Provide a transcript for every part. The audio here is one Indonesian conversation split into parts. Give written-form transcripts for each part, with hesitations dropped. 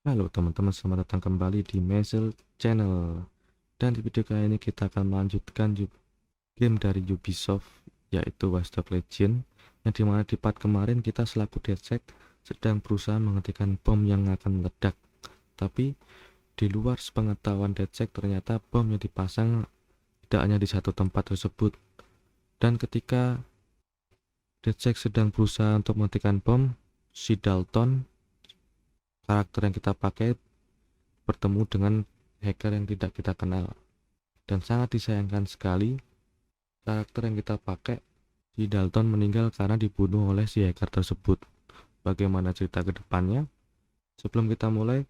Halo teman-teman, selamat datang kembali di Mazel Channel. Dan di video kali ini kita akan melanjutkan game dari Ubisoft, yaitu Watchdogs Legion, yang dimana di part kemarin kita selaku DEADSEC sedang berusaha menghentikan bom yang akan meledak. Tapi di luar sepengetahuan DEADSEC, ternyata bom yang dipasang tidak hanya di satu tempat tersebut. Dan ketika DEADSEC sedang berusaha untuk menghentikan bom, si Dalton, karakter yang kita pakai, bertemu dengan hacker yang tidak kita kenal. Dan sangat disayangkan sekali, karakter yang kita pakai, si Dalton, meninggal karena dibunuh oleh si hacker tersebut. Bagaimana cerita ke depannya? Sebelum kita mulai,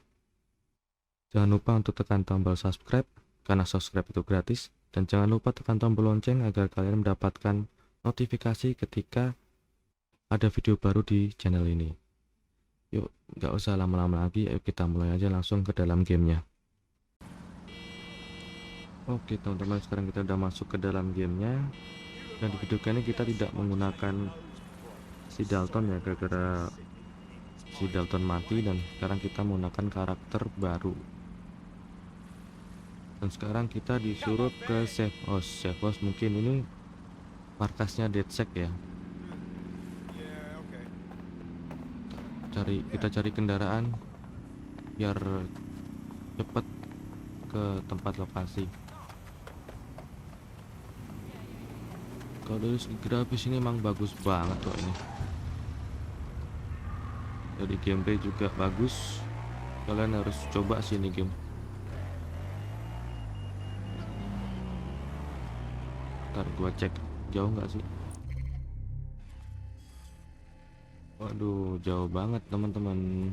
jangan lupa untuk tekan tombol subscribe, karena subscribe itu gratis. Dan jangan lupa tekan tombol lonceng agar kalian mendapatkan notifikasi ketika ada video baru di channel ini. Yuk, nggak usah lama-lama lagi, ayo kita mulai aja langsung ke dalam gamenya. Oke teman-teman, sekarang kita udah masuk ke dalam gamenya. Dan di video kali ini kita tidak menggunakan si Dalton ya, gara-gara si Dalton mati. Dan sekarang kita menggunakan karakter baru. Dan sekarang kita disuruh ke safe house. Safe house mungkin ini markasnya DEADSEC ya. Kita cari kendaraan biar cepet ke tempat lokasi. Kalau dari segi grafis ini emang bagus banget kok ini. Dari gameplay juga bagus. Kalian harus coba sih ini game. Ntar gua cek jauh nggak sih. Waduh, jauh banget teman-teman.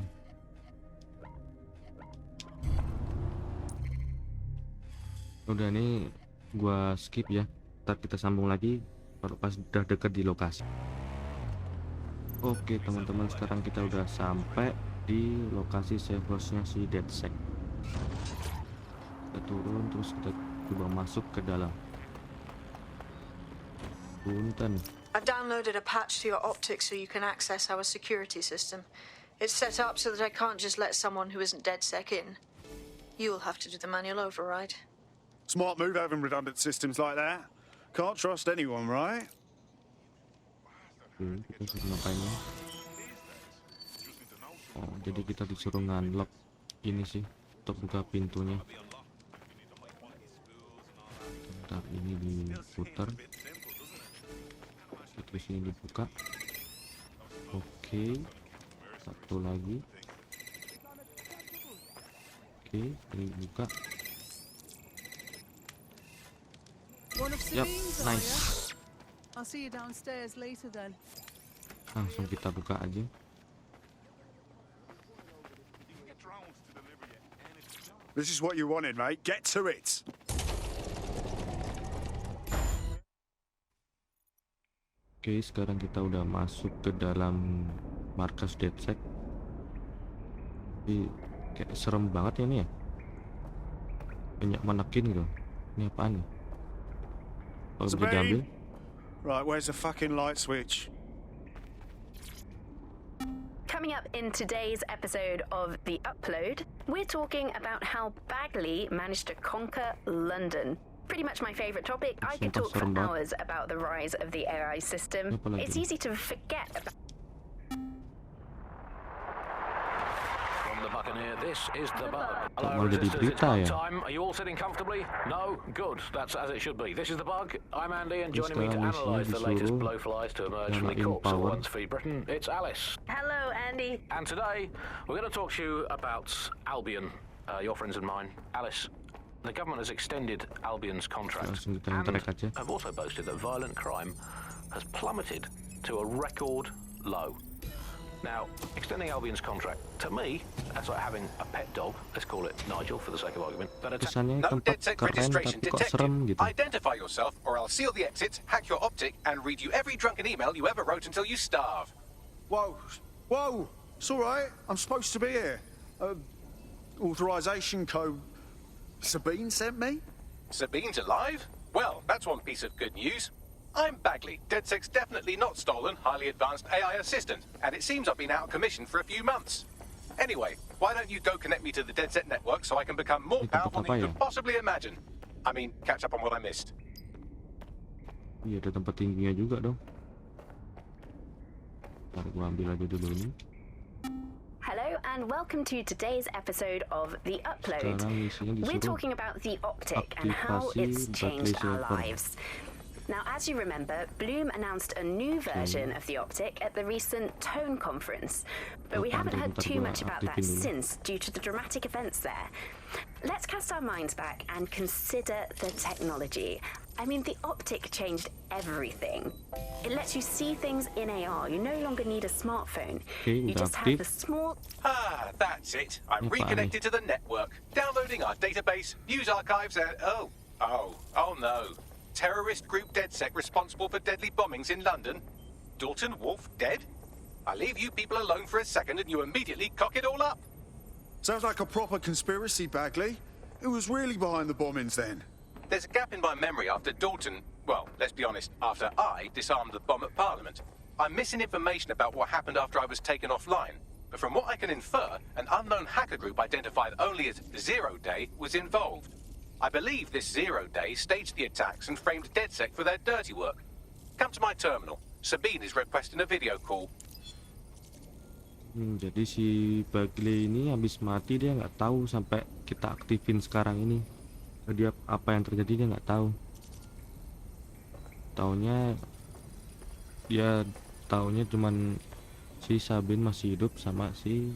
Udah, nih gua skip ya. Ntar kita sambung lagi kalau pas udah deket di lokasi. Oke teman-teman, sekarang kita udah sampai di lokasi safe house-nya si DEADSEC. Kita turun terus kita coba masuk ke dalam. Punten. I've downloaded a patch to your optics so you can access our security system. It's set up so that I can't just let someone who isn't DEADSEC in. You'll have to do the manual override. Smart move having redundant systems like that. Can't trust anyone, right? Kita suruh ngapainnya? Oh, jadi kita disuruh ngunlock ini sih untuk buka pintunya. Bentar, ini diputar. Terus ini dibuka. Oke, satu lagi. Oke, ini dibuka. Yap, nice. Langsung kita buka aja. This is what you wanted, mate. Get to it. Oke, sekarang kita udah masuk ke dalam markas DEADSEC. Ini kayak serem banget ya ini ya. Banyak manekin gitu. Ini apaan nih? Kalau bisa diambil. Right, where's the fucking light switch? Coming up in today's episode of The Upload, we're talking about how Bagley managed to conquer London. Pretty much my favorite topic. I could talk for hours about the rise of the AI system. It's easy to forget about. From the Buccaneer, this is the Bug. Hello, resistors, it's bug time. Are you all sitting comfortably? No? Good. That's as it should be. This is the Bug. I'm Andy, and joining me to analyse the latest blowflies to emerge from the corpse of once free Britain, it's Alice. Hello, Andy. And today, we're going to talk to you about Albion, your friends and mine. Alice, the government has extended Albion's contract and have also boasted that violent crime has plummeted to a record low. Now, extending Albion's contract, to me, that's like having a pet dog, let's call it Nigel for the sake of argument. No DEADSEC registration detected. Identify yourself or I'll seal the exits, hack your optic, and read you every drunken email you ever wrote until you starve. Whoa, whoa, it's all right. I'm supposed to be here. Authorization code Sabine sent me? Sabine's alive? Well, that's one piece of good news. I'm Bagley, DEADSEC's definitely not stolen, highly advanced AI assistant, and it seems I've been out of commission for a few months. Anyway, Why don't you go connect me to the DEADSEC network so I can become more powerful than you could possibly imagine? I mean, catch up on what I missed. Iya, ada tempat tingginya juga dong. Ntar gua ambil aja dulu ini. Hello and welcome to today's episode of The Upload. We're talking about the optic and how it's changed our lives. Now, as you remember, Bloom announced a new version of the optic at the recent Tone conference, but we haven't heard too much about that since due to the dramatic events there. Let's cast our minds back and consider the technology. I mean, the optic changed everything. It lets you see things in AR. You no longer need a smartphone. You just have the small... Ah, that's it. I'm reconnected to the network, downloading our database, news archives, and... Oh no. Terrorist group DEADSEC responsible for deadly bombings in London? Dalton Wolf dead? I leave you people alone for a second and you immediately cock it all up. Sounds like a proper conspiracy, Bagley. Who was really behind the bombings then? There's a gap in my memory after Dalton, well, let's be honest, after I disarmed the bomb at Parliament. I'm missing information about what happened after I was taken offline. But from what I can infer, an unknown hacker group identified only as Zero Day was involved. I believe this Zero Day staged the attacks and framed DEADSEC for their dirty work. Come to my terminal. Sabine is requesting a video call. Jadi si Bagley ini habis mati dia nggak tahu sampai kita aktifin sekarang ini. Dia apa yang terjadi dia nggak tahu. Taunya cuman si Sabine masih hidup sama si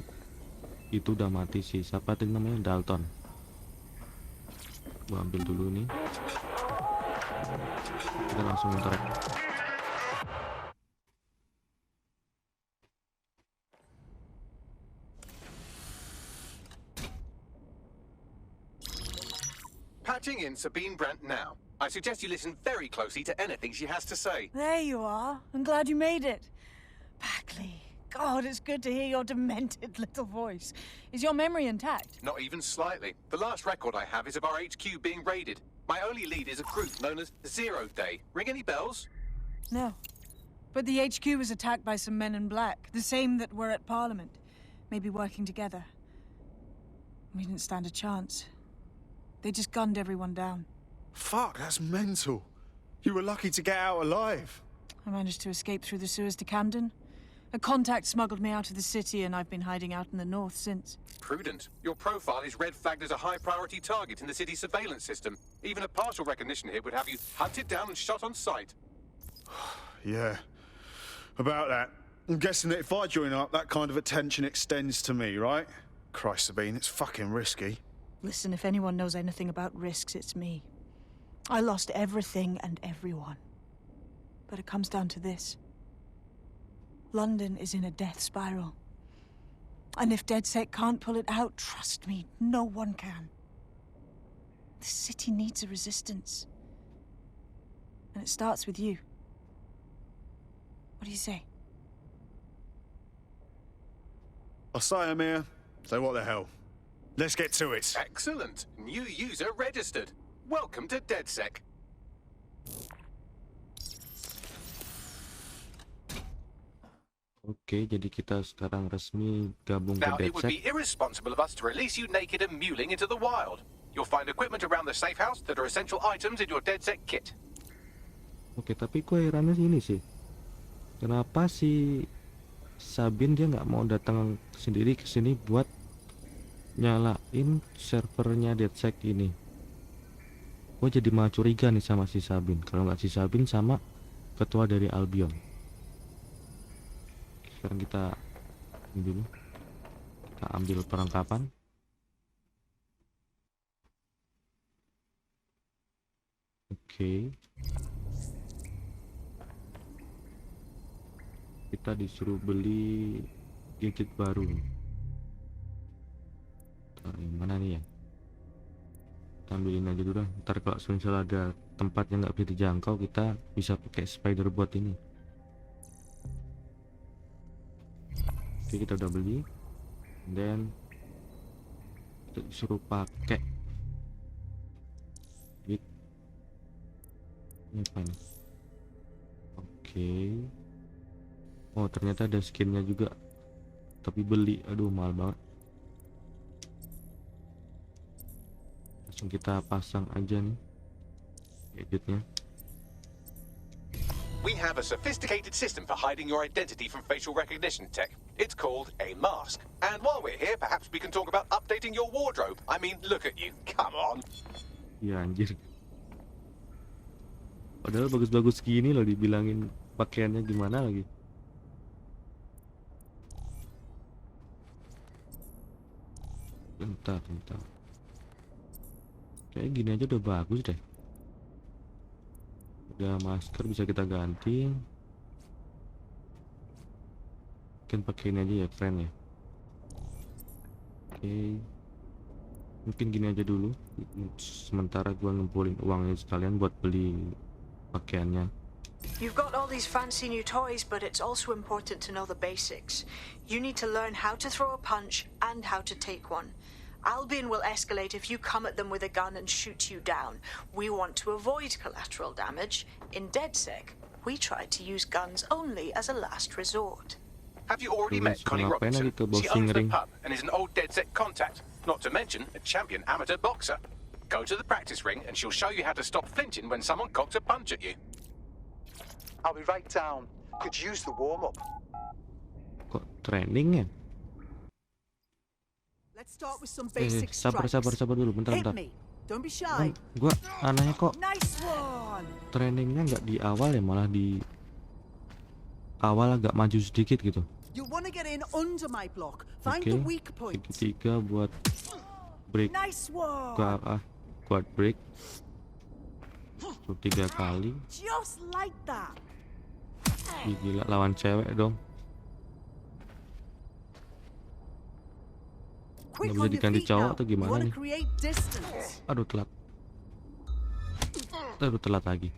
itu udah mati, si siapa tadi namanya, Dalton. Gua ambil dulu nih. Kita langsung interact. Patching in Sabine Brandt now. I suggest you listen very closely to anything she has to say. There you are. I'm glad you made it. Bagley. God, it's good to hear your demented little voice. Is your memory intact? Not even slightly. The last record I have is of our HQ being raided. My only lead is a group known as Zero Day. Ring any bells? No. But the HQ was attacked by some men in black, the same that were at Parliament. Maybe working together. We didn't stand a chance. They just gunned everyone down. Fuck, that's mental. You were lucky to get out alive. I managed to escape through the sewers to Camden. A contact smuggled me out of the city, and I've been hiding out in the north since. Prudent. Your profile is red flagged as a high-priority target in the city's surveillance system. Even a partial recognition here would have you hunted down and shot on sight. Yeah. About that. I'm guessing that if I join up, that kind of attention extends to me, right? Christ, Sabine, it's fucking risky. Listen, if anyone knows anything about risks, it's me. I lost everything and everyone. But it comes down to this. London is in a death spiral. And if DEADSEC can't pull it out, trust me, no one can. The city needs a resistance. And it starts with you. What do you say? I say, Amir, so what the hell? Let's get to it. Excellent. New user registered. Welcome to DEADSEC. Oke, jadi kita sekarang resmi gabung ke Now, it would DEADSEC. be irresponsible of us to release you naked and mewling into the wild. You'll find equipment around the safe house that are essential items in your DEADSEC kit. Oke, tapi kok herannya ini sih, kenapa si Sabine dia nggak mau datang sendiri ke sini buat nyalain servernya DEADSEC ini? Gue jadi malah curiga nih sama si Sabine. Kalau nggak si Sabine sama ketua dari Albion. Sekarang kita ini dulu, kita ambil perlengkapan. Oke. Kita disuruh beli gadget baru. Yang mana nih ya? Kita ambilin aja dulu. Ntar kalau misalnya ada tempat yang nggak bisa dijangkau, kita bisa pakai spider buat ini. Oke, kita udah beli. Dan kita disuruh pakai ini apa nih? Oke. Oh, ternyata ada skinnya juga, tapi beli. Aduh, mahal banget. Langsung kita pasang aja nih gadgetnya. We have a sophisticated system for hiding your identity from facial recognition tech. It's called a mask. And while we're here, perhaps we can talk about updating your wardrobe. I mean, look at you. Come on. Ya anjir. Padahal bagus-bagus gini loh, dibilangin pakaiannya gimana lagi. Bentar. Kayak gini aja udah bagus deh. Udah masker bisa kita ganti. Mungkin pakai ini aja ya, keren ya. Oke. Mungkin gini aja dulu. Sementara gua ngumpulin uangnya sekalian buat beli pakaiannya. You've got all these fancy new toys, but it's also important to know the basics. You need to learn how to throw a punch and how to take one. Albion will escalate if you come at them with a gun and shoot you down. We want to avoid collateral damage. In DEADSEC, we tried to use guns only as a last resort. Have you already met Connie Robinson? She owns the pub and is an old DEADSEC contact, not to mention a champion amateur boxer. Go to the practice ring and she'll show you how to stop flinching when someone cocks a punch at you. I'll be right down. Could use the warm-up. Kok training ya? Let's start with some basic Sabar dulu, bentar. Don't be shy. Gua anehnya kok Nice one. trainingnya nggak di awal ya, malah di awal agak maju sedikit gitu. You wanna get in under my block. Find the weak point. Tiga buat break Nice one. ke arah quad break. Tuh 3 kali. Just like that. Ih, gila, lawan cewek dong. Nggak bisa diganti cowok atau gimana nih? Aduh telat lagi.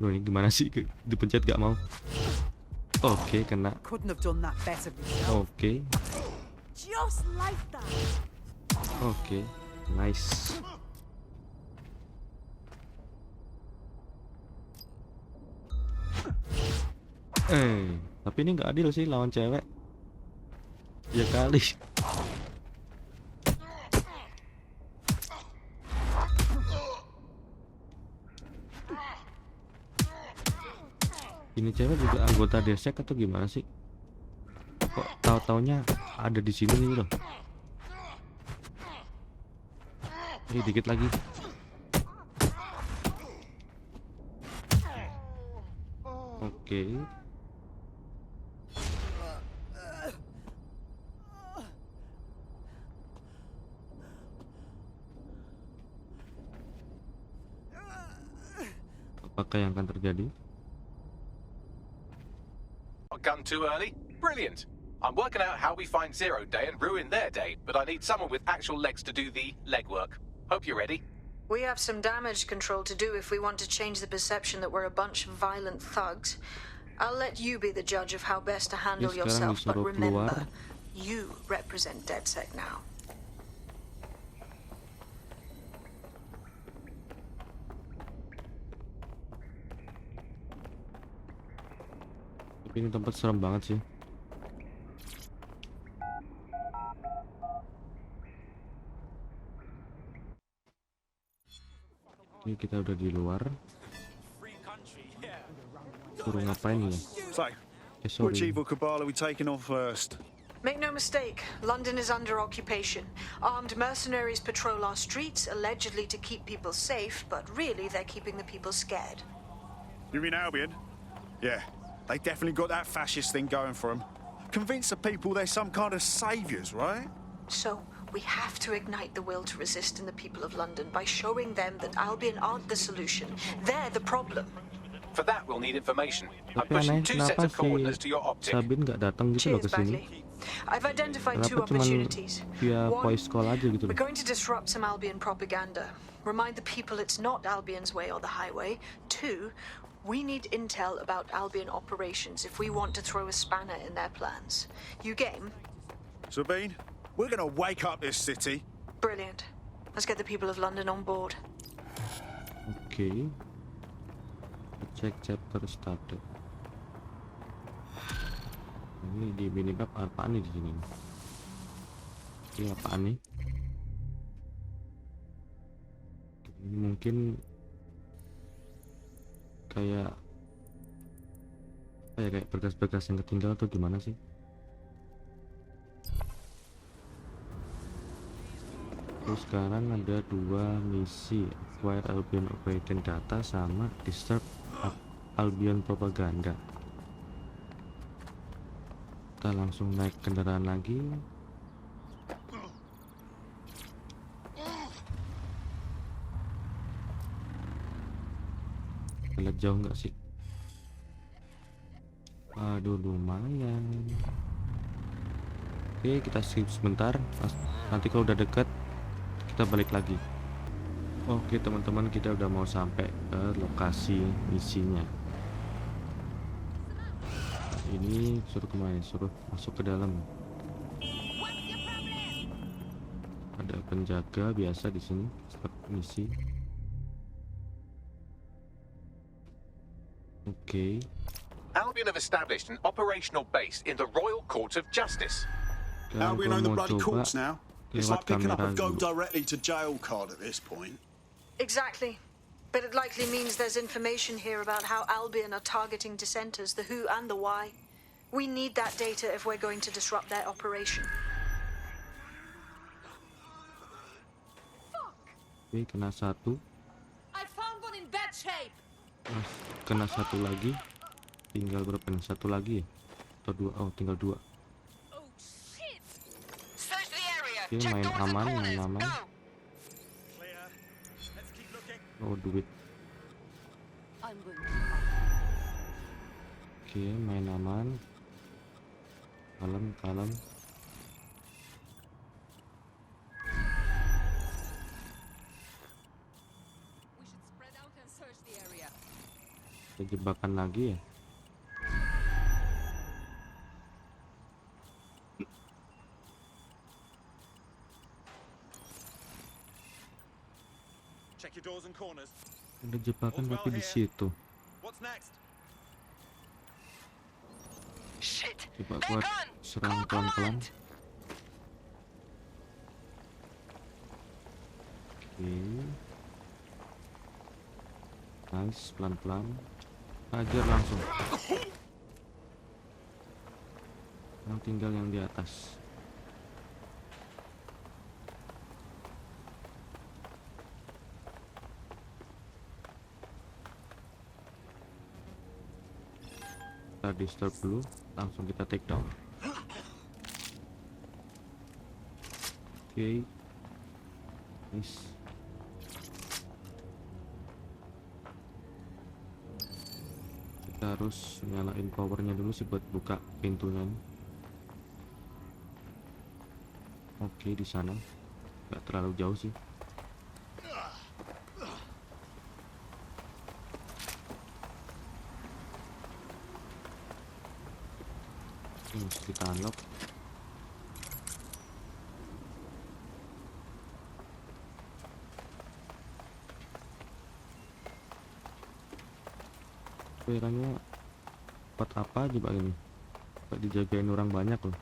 Loh, ini gimana sih, dipencet gak mau. Oke, kena. Oke. Oke, nice. Tapi ini nggak adil sih lawan cewek. Ya kali. Ini cewek juga anggota DEADSEC atau gimana sih? Kok tahu-taunya ada di sini nih loh. Dikit lagi. Oke. Apakah yang akan terjadi? Gun too early? Brilliant. I'm working out how we find Zero Day and ruin their day, but I need someone with actual legs to do the legwork. Hope you're ready. We have some damage control to do if we want to change the perception that we're a bunch of violent thugs. I'll let you be the judge of how best to handle yourself, but remember, you represent DEADSEC now. Ini tempat serem banget sih. Ini kita udah di luar. Suruh ngapain ya? Which evil cabal are we taking on first? Make no mistake, London is under occupation. Armed mercenaries patrol our streets, allegedly to keep people safe, but really they're keeping the people scared. You mean Albion? Yeah. They definitely got that fascist thing going for them. Convince the people they're some kind of saviors, right? So, we have to ignite the will to resist in the people of London by showing them that Albion aren't the solution. They're the problem. For that, we'll need information. I'm Tapi pushing aneh, 2 sets kenapa of coordinates to your si optic. Sabin nggak datang gitu loh ke sini? I've identified Kenapa 2 cuman opportunities. via One, voice call aja gitu we're loh? going to disrupt some Albion propaganda. Remind the people it's not Albion's way or the highway. 2, we need intel about Albion operations if we want to throw a spanner in their plans. You game? Sabine, we're gonna wake up this city. Brilliant. Let's get the people of London on board. Oke. Cek chapter started. Ini di minimap apaan nih di sini? Ini apaan nih? Mungkin kayak berkas-berkas yang ketinggalan atau gimana sih? Terus sekarang ada 2 misi, acquire Albion operating data sama disturb Albion propaganda. Kita langsung naik kendaraan lagi. Lihat jauh nggak sih? Aduh, lumayan. Oke, kita skip sebentar. Nanti kalau udah deket kita balik lagi. Oke teman-teman, kita udah mau sampai ke lokasi misinya. Nah, ini suruh kemana? Suruh masuk ke dalam. Ada penjaga biasa di sini setiap misi. Oke. Albion have established an operational base in the Royal Court of Justice. Albion own the bloody coba courts now. It's lewat like picking up a kamera go dulu. directly to jail card at this point. Exactly. But it likely means there's information here about how Albion are targeting dissenters, the who and the why. We need that data if we're going to disrupt their operation. Oke, kena satu. I found one in bad shape. Kena satu lagi. Tinggal berapa nih? Satu lagi ya? Atau 2? Oh, tinggal 2. Oh shit! Search the area. Oke, Check main doors and aman, corners. main aman. Go. Oh, duit. I'm going to Oke, main aman. Kalem, kalem. We should spread out and search the area. Ada jebakan lagi ya? Check your doors and corners. Ada jebakan tapi di situ. What's next? Shit! Coba They're gua gone! serang Call pelan-pelan. command! Oke. Nice, pelan-pelan. Hajar langsung. Yang tinggal yang di atas. Kita disturb dulu, langsung kita take down. Oke. Nice. Kita harus nyalain powernya dulu sih buat buka pintunya. Oke, di sana nggak terlalu jauh sih. Ini mesti kita unlock. Kira-kira buat apa coba ini? Gak dijagain orang banyak loh.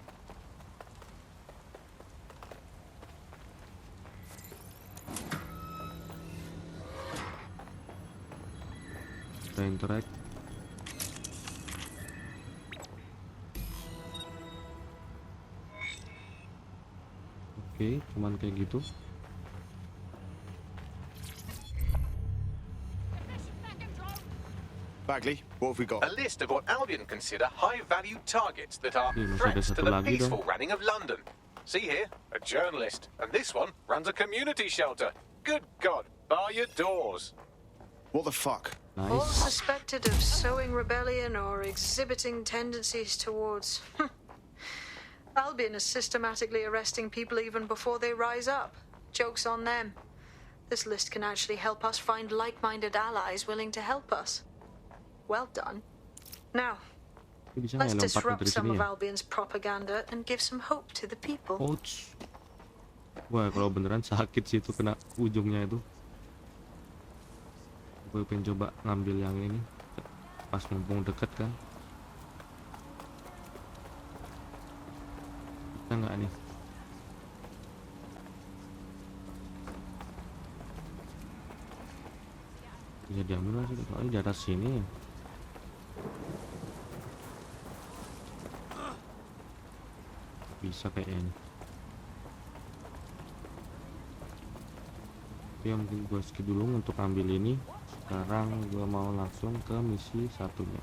Kita interact. Oke, cuman kayak gitu. Bagley, what have we got? A list of what Albion consider high-value targets that are Masih ada threats to satu the lagi dong. peaceful running of London. See here, a journalist, and this one runs a community shelter. Good God, bar your doors. What the fuck? All Nice. suspected of sowing rebellion or exhibiting tendencies towards. Albion is systematically arresting people even before they rise up. Joke's on them. This list can actually help us find like-minded allies willing to help us. Well done. Now, Ini bisa let's nggak lompat disrupt dari some sini of ya? Albion's propaganda and give some hope to the people. Ouch. Wah, kalau beneran sakit sih itu kena ujungnya itu. Gue pengen coba ngambil yang ini pas mumpung deket kan. Bisa nggak nih? Bisa diambil lah sih, soalnya di atas sini ya. Bisa kayaknya. Oke, mungkin gue skip dulu untuk ambil ini. Sekarang gue mau langsung ke misi satunya.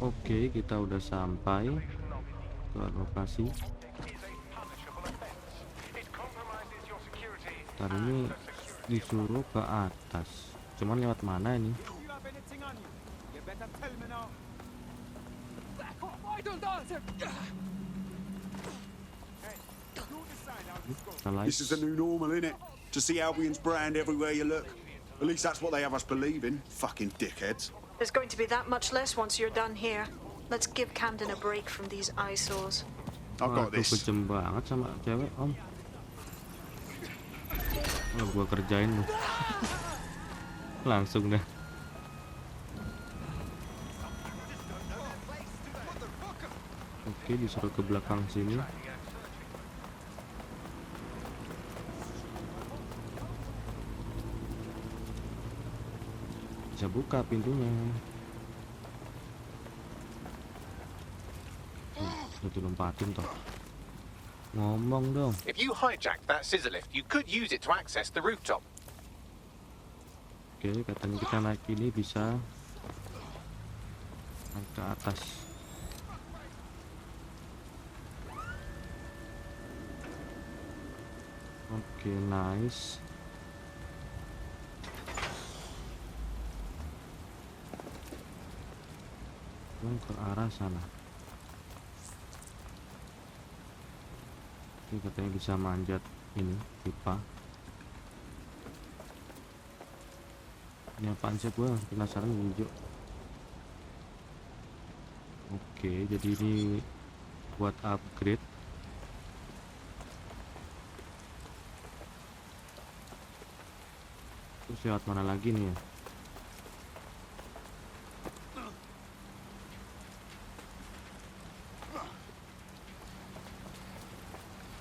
Oke, kita udah sampai ke lokasi. Dan ini disuruh ke atas. Cuman lewat mana ini? This is the new normal, innit? To see Albion's brand everywhere you look. At least that's what they have us believe in. Fucking dickheads. There's going to be that much less once you're done here. Let's give Camden a break from these eyesores. I've got this. Kejem banget sama cewek, Om. Oh, gua kerjain lu. Langsung dah. Oke, disuruh ke belakang sini. Bisa buka pintunya. Udah dilompatin toh. Ngomong dong. If you hijacked that scissor lift, you could use it to access the rooftop. Oke, katanya kita naik ini bisa naik ke atas. Oke, nice. Ke arah sana. Ini katanya bisa manjat ini pipa. Ini apaan sih, gua penasaran hijau. Oke, jadi ini buat upgrade. Terus lewat mana lagi nih ya?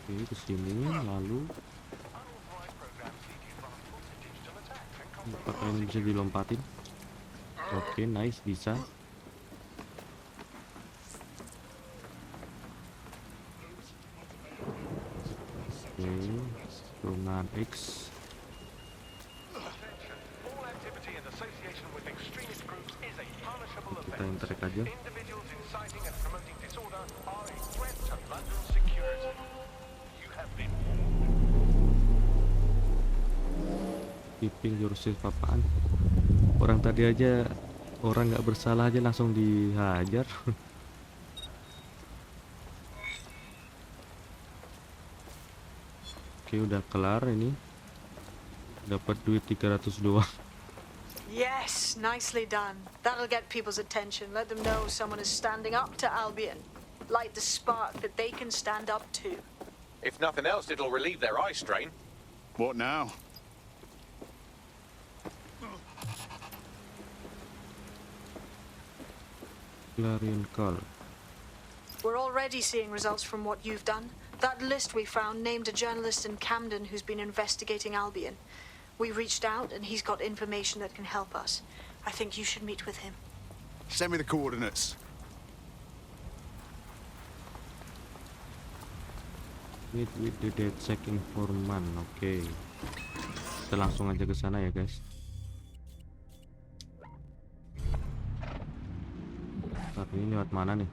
Oke, ke sini lalu apakah ini bisa dilompatin? Oke, nice, bisa. Oke, turunan X. Kita yang tarik aja. Keeping yourself apaan? Orang tadi aja, orang nggak bersalah aja langsung dihajar. Oke, udah kelar ini. Dapat duit 300 doang. Yes, nicely done. That'll get people's attention. Let them know someone is standing up to Albion. Light the spark that they can stand up to. If nothing else, it'll relieve their eye strain. What now? Clarion call. We're already seeing results from what you've done. That list we found named a journalist in Camden who's been investigating Albion. We reached out and he's got information that can help us. I think you should meet with him. Send me the coordinates. Meet with the DEADSEC informant. Oke. Kita langsung aja ke sana ya, guys. Tapi ini lewat mana nih?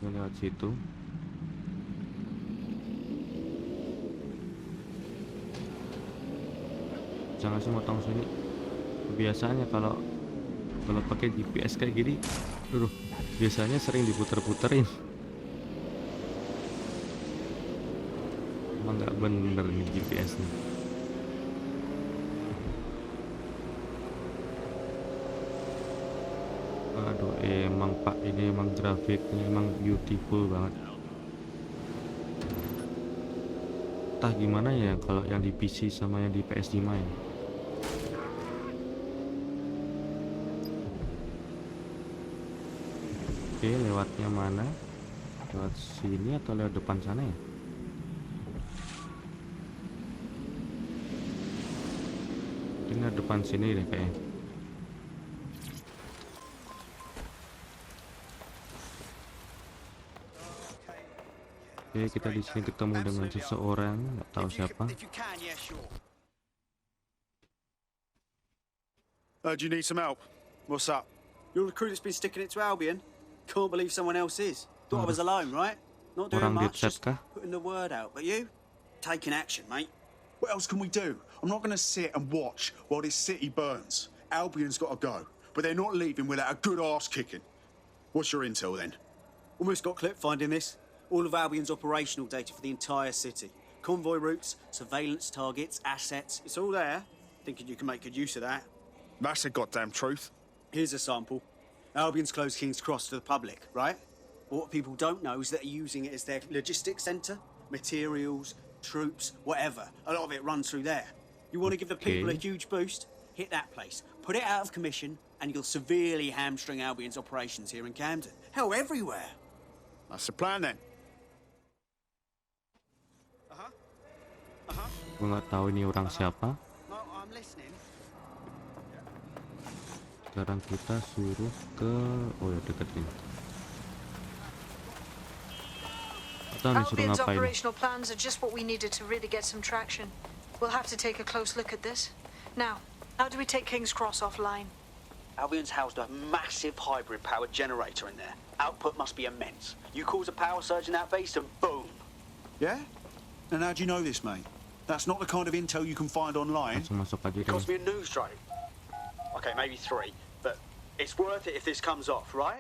Ini lewat situ. Jangan sih motong sini. Biasanya kalau pakai GPS kayak gini, biasanya sering diputer-puterin. Emang nggak bener nih GPS nih. Aduh, emang Pak, ini emang grafiknya emang beautiful banget. Entah gimana ya kalau yang di PC sama yang di PS5 ya. Oke, lewatnya mana? Lewat sini atau lewat depan sana ya? Ini depan sini deh kayaknya. Oke, kita di sini ketemu dengan seseorang, nggak tahu siapa. Do you need some help? What's up? You're the crew that's been sticking it to Albion? Can't believe someone else is. Thought I was alone, right? Not doing Orang much, just DEADSEC kah? putting the word out. But you? Taking action, mate. What else can we do? I'm not going to sit and watch while this city burns. Albion's got to go, but they're not leaving without a good arse kicking. What's your intel then? Almost got clipped finding this. All of Albion's operational data for the entire city. Convoy routes, surveillance targets, assets. It's all there. Thinking you can make good use of that. That's the goddamn truth. Here's a sample. Albion's closed King's Cross to the public, right? But what people don't know is that they're using it as their logistics centre. Materials, troops, whatever. A lot of it runs through there. You want to give the people a huge boost? Hit that place. Put it out of commission, and you'll severely hamstring Albion's operations here in Camden. Hell, everywhere. That's the plan then. Gue nggak tahu ini orang siapa. No, I'm listening. Sekarang kita suruh ke, oh ya deket nih. Kita disuruh Albion's ngapain? operational plans are just what we needed to really get some traction. We'll have to take a close look at this. Now, how do we take King's Cross offline? Albion's housed a massive hybrid powered generator in there. Output must be immense. You cause a power surge in that base and boom. Yeah? And how do you know this, mate? That's not the kind of intel you can find online. Langsung masuk aja It deh. cost me a news drone. Okay, maybe 3, but it's worth it if this comes off, right?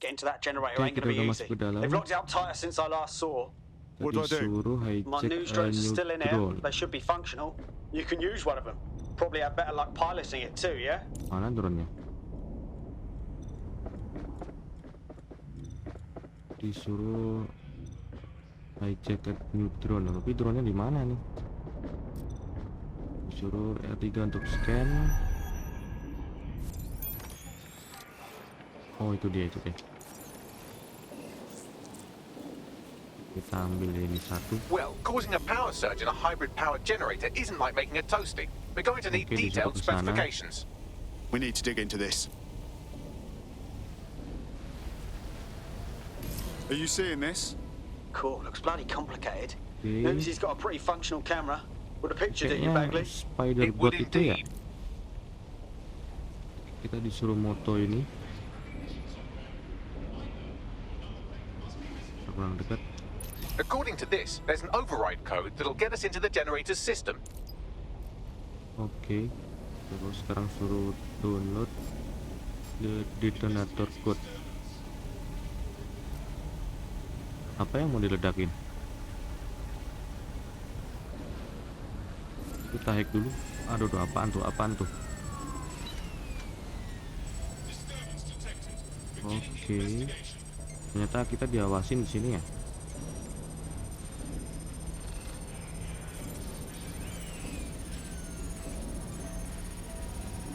Getting to that generator ain't gonna be easy. They've locked it up tighter since I last saw. What do I do? Disuruh My hijack news drones are still in here. drone. They should be functional. You can use one of them. Probably have better luck piloting it too, yeah? Mana drone-nya? Disuruh hijack new drone, tapi drone-nya di mana nih? Disuruh R3 untuk scan. Oh itu dia. Kita ambil ini satu. Well, causing a power surge in a hybrid powered generator isn't like making a toasty. We're going to need Oke, detailed disuruh ke sana. specifications. We need to dig into this. Are you seeing this? Cool, looks bloody complicated. Oke. Notice he's got a pretty functional camera. Would have pictured it, you Kayaknya Bagley. spider It would bot itu ya. indeed. Kita disuruh moto ini. Kurang dekat. According to this, there's an override code that'll get us into the generator's system. Oke. Terus sekarang suruh download the detonator code. Apa yang mau diledakin? Kita hack dulu. Aduh, apaan tuh? Oke. Ternyata kita diawasin di sini ya.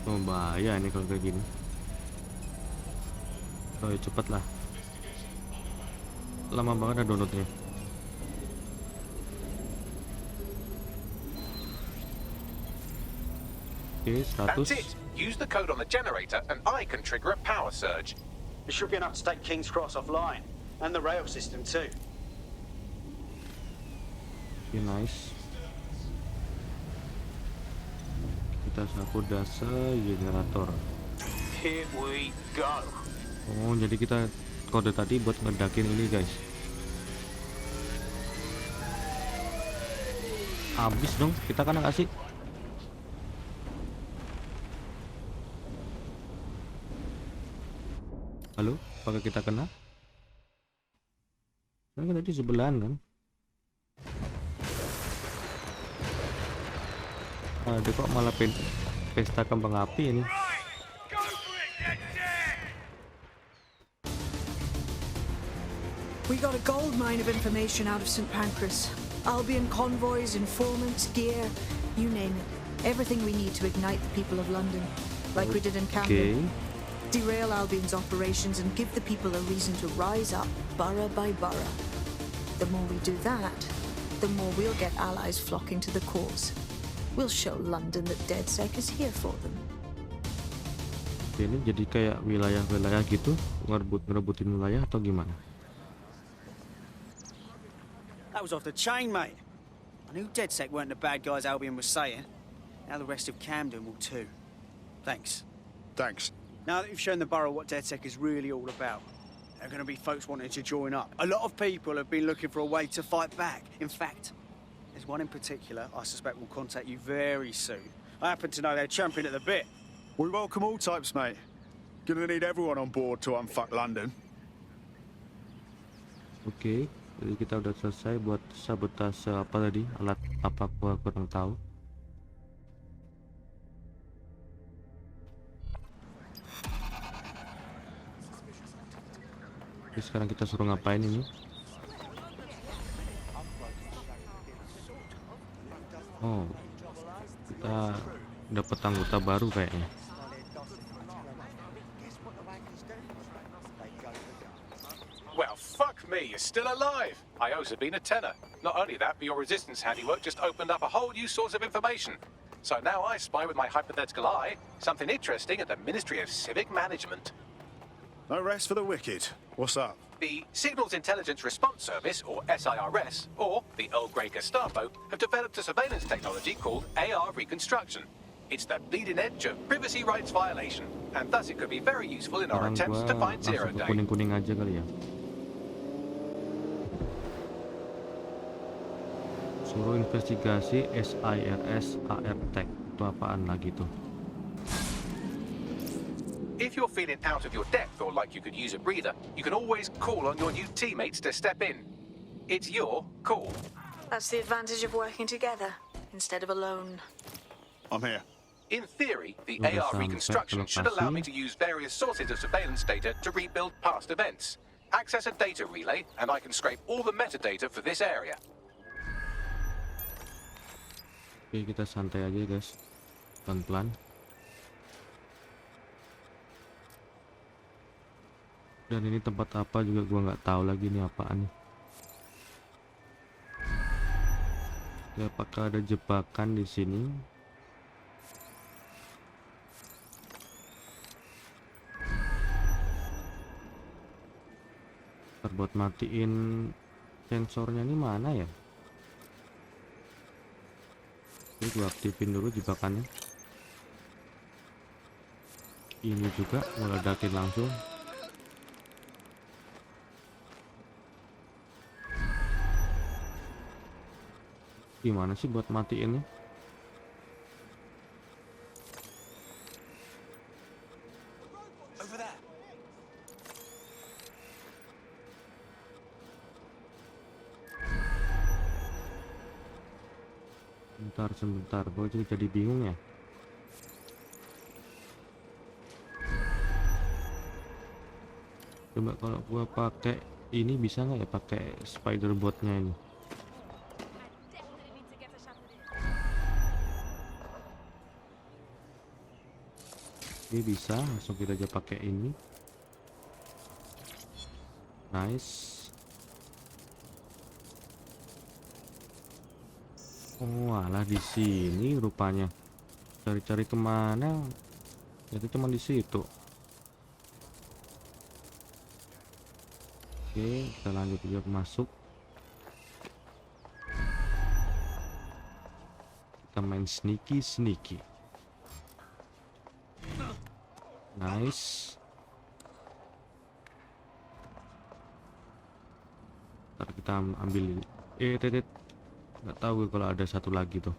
Oh bahaya ini kalau kayak gini. Oh ya cepet lah. Lama banget ada downloadnya. Oke, status. That's it. Use the code on the generator and I can trigger a power surge. It should be enough to take King's Cross offline. And the rail system too. Oke, nice. Kita sapu dasa generator. Here we go. Oh, jadi kita kode tadi buat ngedakin ini, guys. Habis dong, kita kan kasih. Halo, apakah kita kena? Kan tadi sebelahan kan? Ada kok malah pesta kembang api ini. We got a gold mine of information out of St. Pancras. Albion convoys, informants, gear, you name it. Everything we need to ignite the people of London, like we did in Camden. Derail Albion's operations and give the people a reason to rise up, borough by borough. The more we do that, the more we'll get allies flocking to the cause. We'll show London that DEADSEC is here for them. Oke, ini jadi kayak wilayah-wilayah gitu, ngerebutin wilayah atau gimana? That was off the chain, mate. I knew DEADSEC weren't the bad guys Albion was saying. Now the rest of Camden will too. Thanks. Thanks. Now that you've shown the borough what DEADSEC is really all about, there are going to be folks wanting to join up. A lot of people have been looking for a way to fight back. In fact, there's one in particular I suspect will contact you very soon. I happen to know they're champing at the bit. We welcome all types, mate. Gonna need everyone on board to unfuck London. Oke, jadi kita udah selesai buat sabotase apa tadi, alat apa gua kurang tahu. Jadi sekarang kita suruh ngapain ini? Oh, kita dapat anggota baru kayaknya. Well, fuck me, you're still alive. I owe Sabine a tenner. Not only that, but your resistance handiwork just opened up a whole new source of information. So now I spy with my hypothetical eye something interesting at the Ministry of Civic Management. No rest for the wicked. What's up? The Signals Intelligence Response Service, or SIRS, or the Earl Grey Gestapo, have developed a surveillance technology called AR Reconstruction. It's the bleeding edge of privacy rights violation, and thus it could be very useful in our attempts to find Zero Day. Kuning-kuning aja kali ya. Suruh investigasi SIRS AR Tech. Itu apaan lagi tuh? If you're feeling out of your depth or like you could use a breather, you can always call on your new teammates to step in. It's your call. That's the advantage of working together instead of alone. I'm here. In theory, the AR reconstruction should allow me to use various sources of surveillance data to rebuild past events. Access a data relay, and I can scrape all the metadata for this area. Oke, kita santai aja guys, pelan-pelan. Dan ini tempat apa juga gua nggak tahu lagi ini apaan nih. Ya, apakah ada jebakan di sini? Buat matiin sensornya ini mana ya? Ini gua aktifin dulu jebakannya. Ini juga meledakin langsung. Gimana sih buat matiinnya? Sebentar, gue jadi bingung ya. Coba kalau gua pakai ini bisa nggak ya, pakai spider botnya ini? Ini bisa, langsung kita aja pakai ini. Nice. Oh alah, di sini rupanya. Cari-cari kemana? Itu cuma di situ. Oke, kita lanjut aja masuk. Kita main sneaky. Nice. Ntar kita ambil ini. Nggak tahu kalau ada satu lagi tuh.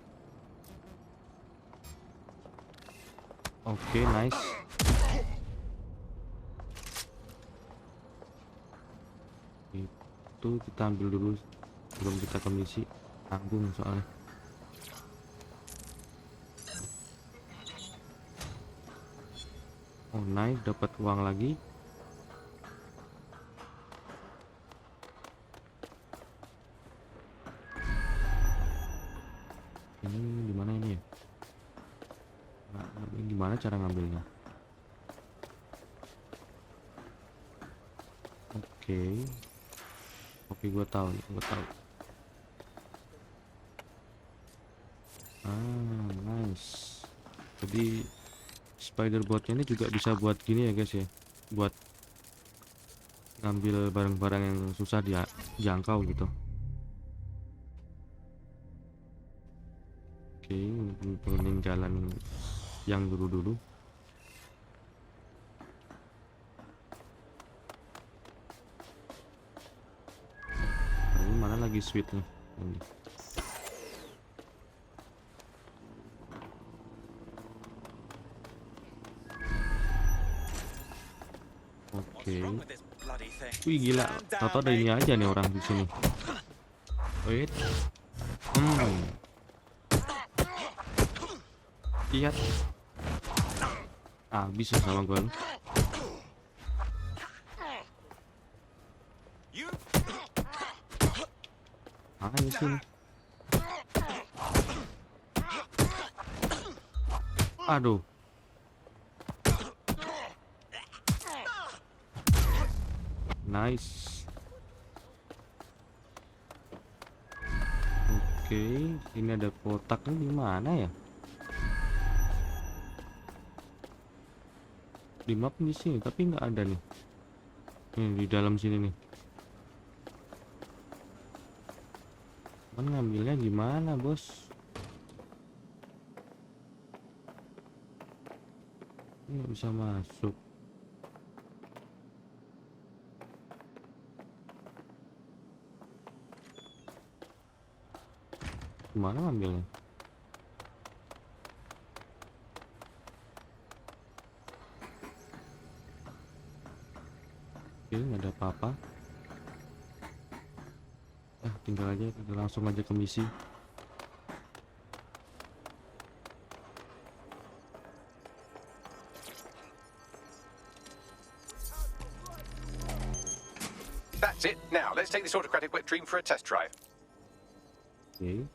Oke, nice. Itu kita ambil dulu sebelum kita ke misi. Tanggung soalnya. Oh nice, dapat uang lagi. Ini dimana ini ya? Nah, ini gimana cara ngambilnya? Oke, gue tahu. Nice. Jadi spider-botnya ini juga bisa buat gini ya guys ya, buat ngambil barang-barang yang susah dijangkau gitu. Oke, turunin jalan yang dulu-dulu. Ini mana lagi sweetnya? Ini. Oke. Wih gila, tau-tau ada ini aja nih orang di sini. Wait. Lihat. Bisa sama gue. Ini sini. Aduh. Nice. Oke, ini ada kotaknya di mana ya? Di map di sini, tapi nggak ada nih. Ini di dalam sini nih. Kan ngambilnya gimana, bos? Ini nggak bisa masuk. Gimana ngambilnya? Oke, nggak ada apa-apa. Tinggal aja, langsung aja ke misi. That's it. Now, let's take this autocratic wet dream for a test drive. Oke.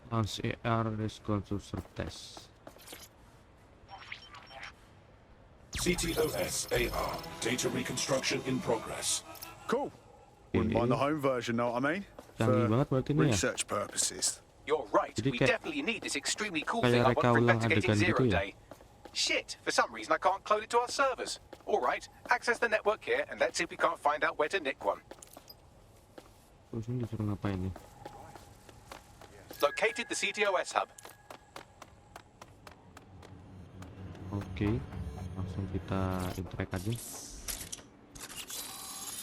Launch AR reconstruction test. CTOS AR data reconstruction in progress. Cool. Wouldn't mind the home version, know what I mean? Canggih banget berarti ini ya. Research purposes. You're right. Jadi We kayak definitely need this extremely cool thing kayak I want reka for ulang investigating adegan Zero gitu ya. Day. Shit, for some reason I can't clone it to our servers. All right, access the network here and let's see if we can't find out where to nick one. Terus ini disuruh ngapain nih? Located the CTOS hub. Oke, langsung kita interact aja.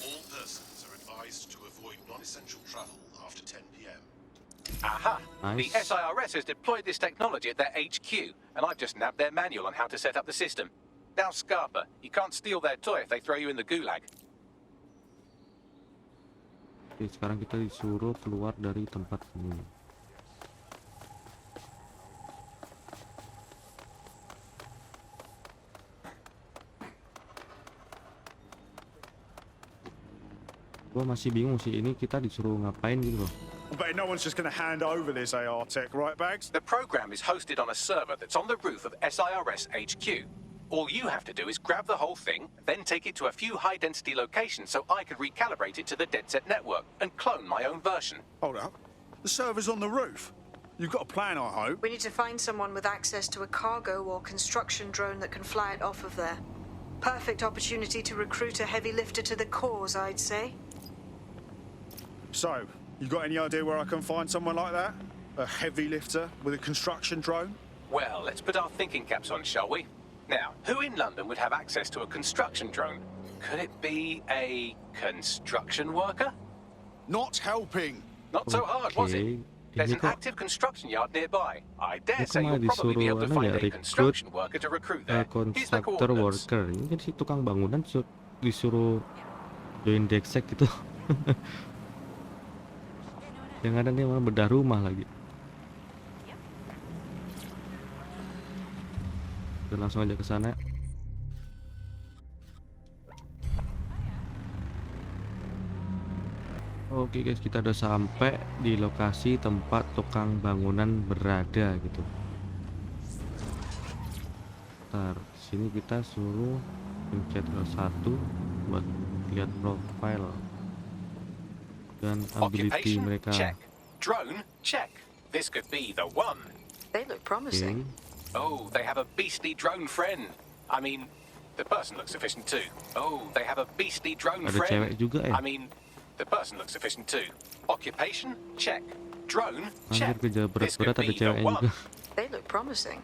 All persons are advised to avoid non-essential travel after 10 p.m. Aha! Nice. The SIRS has deployed this technology at their HQ, and I've just nabbed their manual on how to set up the system. Now, Scarpa, you can't steal their toy if they throw you in the gulag. Oke, sekarang kita disuruh keluar dari tempat ini. Gua masih bingung sih, ini kita disuruh ngapain gitu loh. I bet no one's just going to hand over this AR tech, right, Bags? The program is hosted on a server that's on the roof of SIRS HQ. All you have to do is grab the whole thing, then take it to a few high-density locations so I can recalibrate it to the DEADSEC network and clone my own version. Hold up. The server's on the roof. You've got a plan, I hope. We need to find someone with access to a cargo or construction drone that can fly it off of there. Perfect opportunity to recruit a heavy lifter to the cause, I'd say. So, you got any idea where I can find someone like that? A heavy lifter with a construction drone? Well, let's put our thinking caps on, shall we? Now, who in London would have access to a construction drone? Could it be a construction worker? Not helping. Not so hard, was it? There's an active construction yard nearby. I dare say you'll probably be able to find a construction worker to recruit there. Here's the Constructor coordinates. worker. Ini kan si tukang bangunan disuruh join DEADSEC gitu. Yang ada nih malah bedah rumah lagi. Kita langsung aja ke sana. Oke guys, kita udah sampai di lokasi tempat tukang bangunan berada gitu. Ntar sini kita suruh pencet L1 buat lihat profile. dan ability Occupation? mereka. Check. Drone? Check. This could be the one. They look promising. Oh, they have a beastly drone friend. I mean, the person looks sufficient too. Oh, they have a beastly drone Ada friend. cewek juga ya? I mean, the person looks sufficient too. Occupation? Check. Drone? Anjir, Check. kerja This berat-berat could ada be the ceweknya juga. one. They look promising.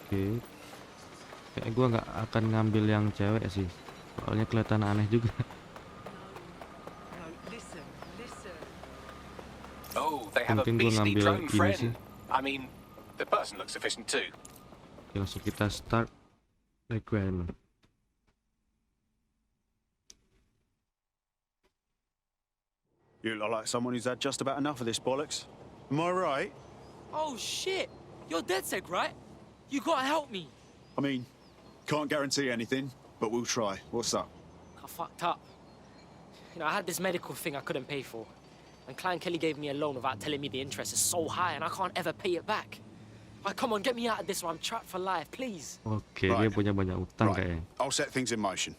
Oke. Kayak gua nggak akan ngambil yang cewek sih. Soalnya kelihatan aneh juga. Oh, they have a Mungkin gua beastly ngambil drone ini friend. sih. I mean, the person looks sufficient too. Oke, langsung kita start requirement. You look like someone who's had just about enough of this bollocks. Am I right? Oh shit! You're DEADSEC, right? You gotta help me. I mean, can't guarantee anything, but we'll try. What's up? I fucked up. You know, I had this medical thing I couldn't pay for. And Clan Kelly gave me a loan without telling me the interest is so high and I can't ever pay it back. Like, come on, get me out of this or I'm trapped for life, please. Oke, dia punya banyak utang kayaknya. I'll set things in motion.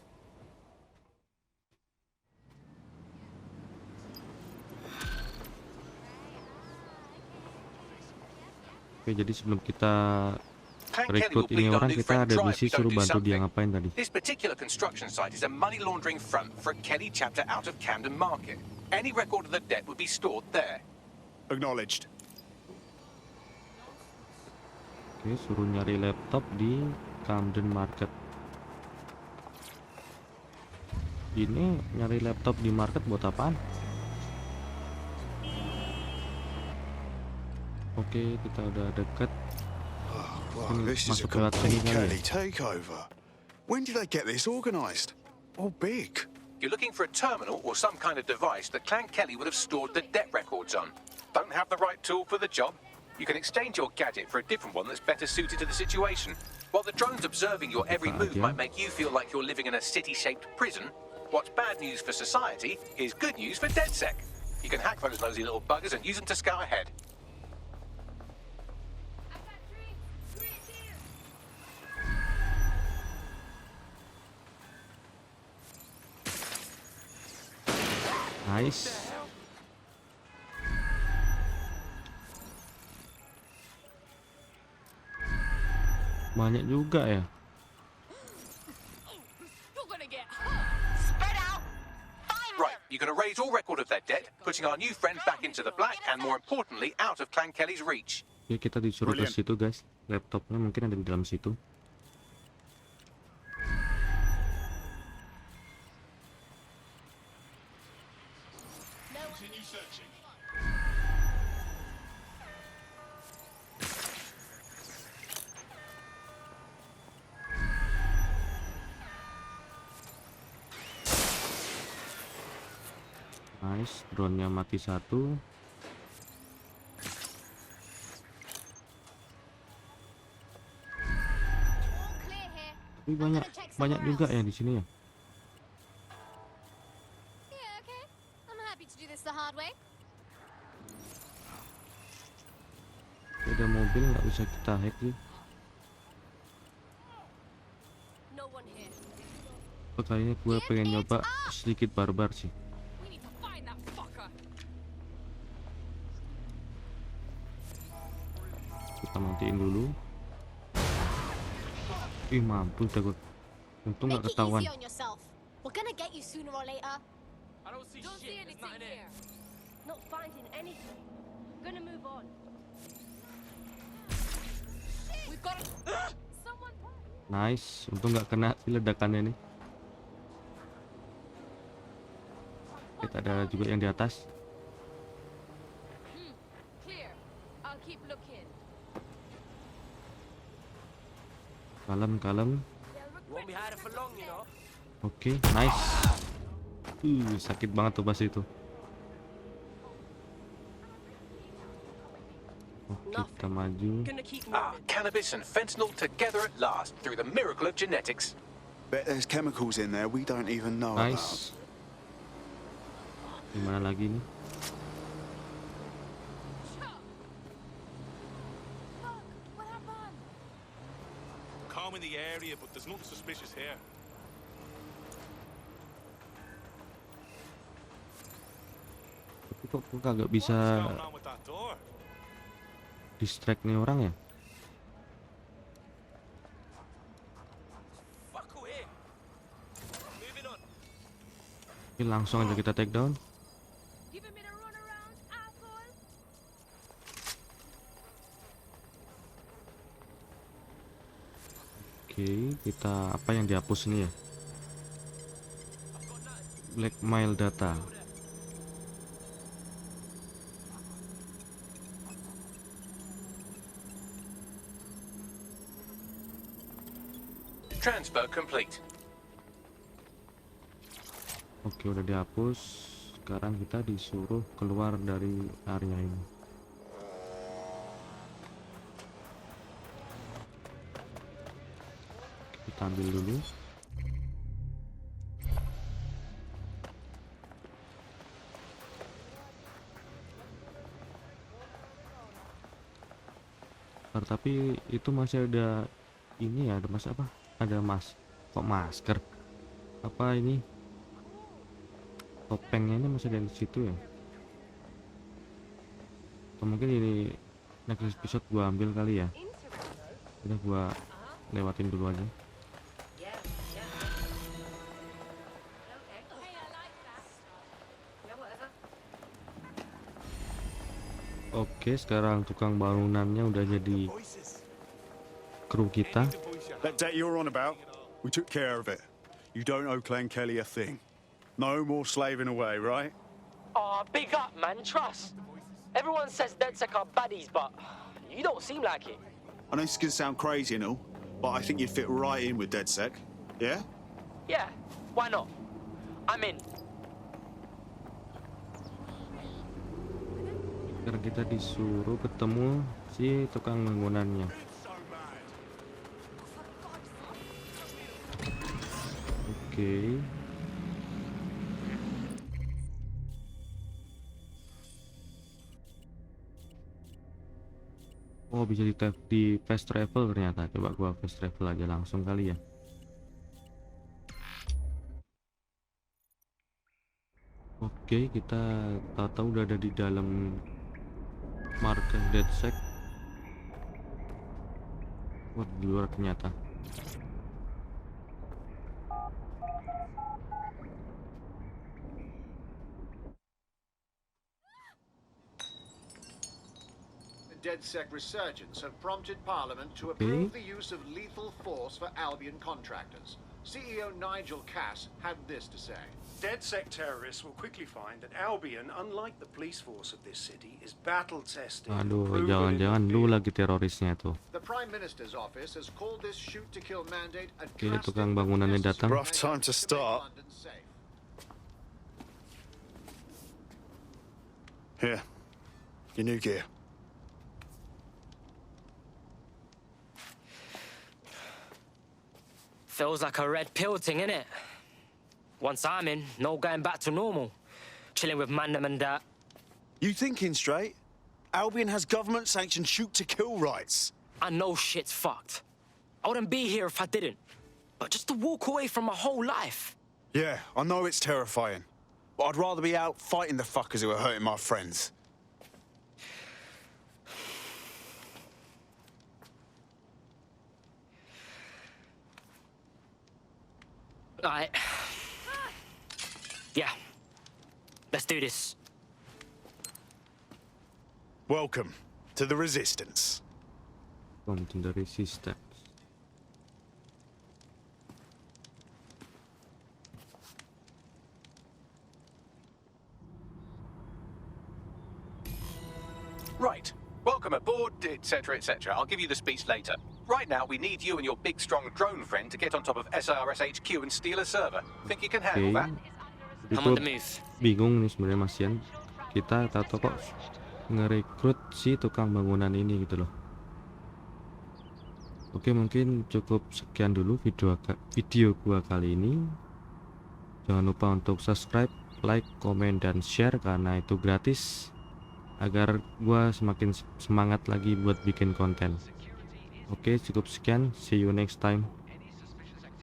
Oke, jadi sebelum kita Clan Kelly rekrut will bleed ini our orang, new kita friend ada dry if misi we don't suruh do bantu dia something. ngapain tadi. This particular construction site is a money laundering front for a Kelly chapter out of Camden Market. Any record of the debt would be stored there. Acknowledged. Oke, suruh nyari laptop di Camden Market. Ini nyari laptop di market buat apaan? Oke, kita udah deket. Wow, this is a Masuk lewat sini complete kali ya. Kelly takeover. When did they get this organised? Oh, big. You're looking for a terminal or some kind of device that Clan Kelly would have stored the debt records on. Don't have the right tool for the job? You can exchange your gadget for a different one that's better suited to the situation. While the drones observing your every move might make you feel like you're living in a city-shaped prison, what's bad news for society is good news for DEADSEC. You can hack those nosy little buggers and use them to scout ahead. Nice. Banyak juga ya. Right, you can erase all record of their debt, putting our new friend back into the black and, more importantly, out of Clan Kelly's reach. Oke, kita disuruh ke situ guys. Laptopnya mungkin ada di dalam situ. Continue searching. Nice, drone-nya mati satu. Tapi banyak juga ya di sini ya. Ada mobil nggak bisa kita hack sih. Kayaknya gue pengen nyoba sedikit barbar sih. Kita matiin dulu. Ih, mampus dah gue. Untung nggak ketahuan. Nice, untung nggak kena ledakannya nih. Kita ada juga yang di atas. Kalem. Oke, nice. Sakit banget tuh pas itu. Oke, kita maju. Cannabis and fentanyl together at last through the miracle of genetics. Bet there's chemicals in there we don't even know Nice. Gimana lagi nih? Calm in the area, but there's nothing suspicious here. Kok kagak bisa distract nih orang ya? Oke, langsung aja kita take down. Oke, kita apa yang dihapus ini ya? Blackmail data. Transfer complete. Oke, udah dihapus. Sekarang kita disuruh keluar dari area ini. Kita ambil dulu. Tapi itu masih ada ini ya, ada mas apa? Ada kok masker? Apa ini? Topengnya ini masih ada di situ ya? Atau mungkin ini next episode gua ambil kali ya? Udah gua lewatin dulu aja. Oke, sekarang tukang bangunannya udah jadi kru kita. That debt you're on about, we took care of it. You don't owe Clan Kelly a thing. No more slaving away, right? Oh, big up, man. Trust. Everyone says DEADSEC are baddies, but you don't seem like it. I know this can sound crazy and all, but I think you'd fit right in with DEADSEC. Yeah? Yeah, why not? I'm in. Sekarang kita disuruh ketemu si tukang bangunannya. Oke. Oh, bisa di fast travel ternyata. Coba gua fast travel aja langsung kali ya. Oke, kita tahu udah ada di dalam markas DEADSEC. Wah, di luar ternyata. DEADSEC resurgence have prompted Parliament to approve the use of lethal force for Albion contractors. CEO Nigel Cass had this to say. DEADSEC terrorists will quickly find that Albion, unlike the police force of this city, is battle-tested. Aduh, jangan-jangan lu lagi terorisnya tuh. The Prime Minister's office has called this shoot to kill mandate a Oke, tukang bangunannya datang. Rough time to start. Here, your new gear. Feels like a red pill thing, innit? Once I'm in, no going back to normal. Chilling with Mandem and that. You thinking straight? Albion has government-sanctioned shoot-to-kill rights. I know shit's fucked. I wouldn't be here if I didn't. But just to walk away from my whole life. Yeah, I know it's terrifying. But I'd rather be out fighting the fuckers who are hurting my friends. Alright. Yeah. Let's do this. Welcome to the Resistance. Welcome to the Resistance. Right. Welcome aboard, etc., etc. I'll give you the speech later. Right now, we need you and your big, strong drone friend to get on top of SIRS HQ and steal a server. Think you can handle that? I'm on the move. Bingung nih sebenarnya Mas Ian. Kita tahu kok ngerekrut si tukang bangunan ini gitu loh. Oke, mungkin cukup sekian dulu video gua kali ini. Jangan lupa untuk subscribe, like, komen, dan share karena itu gratis agar gua semakin semangat lagi buat bikin konten. Oke, cukup sekian. See you next time.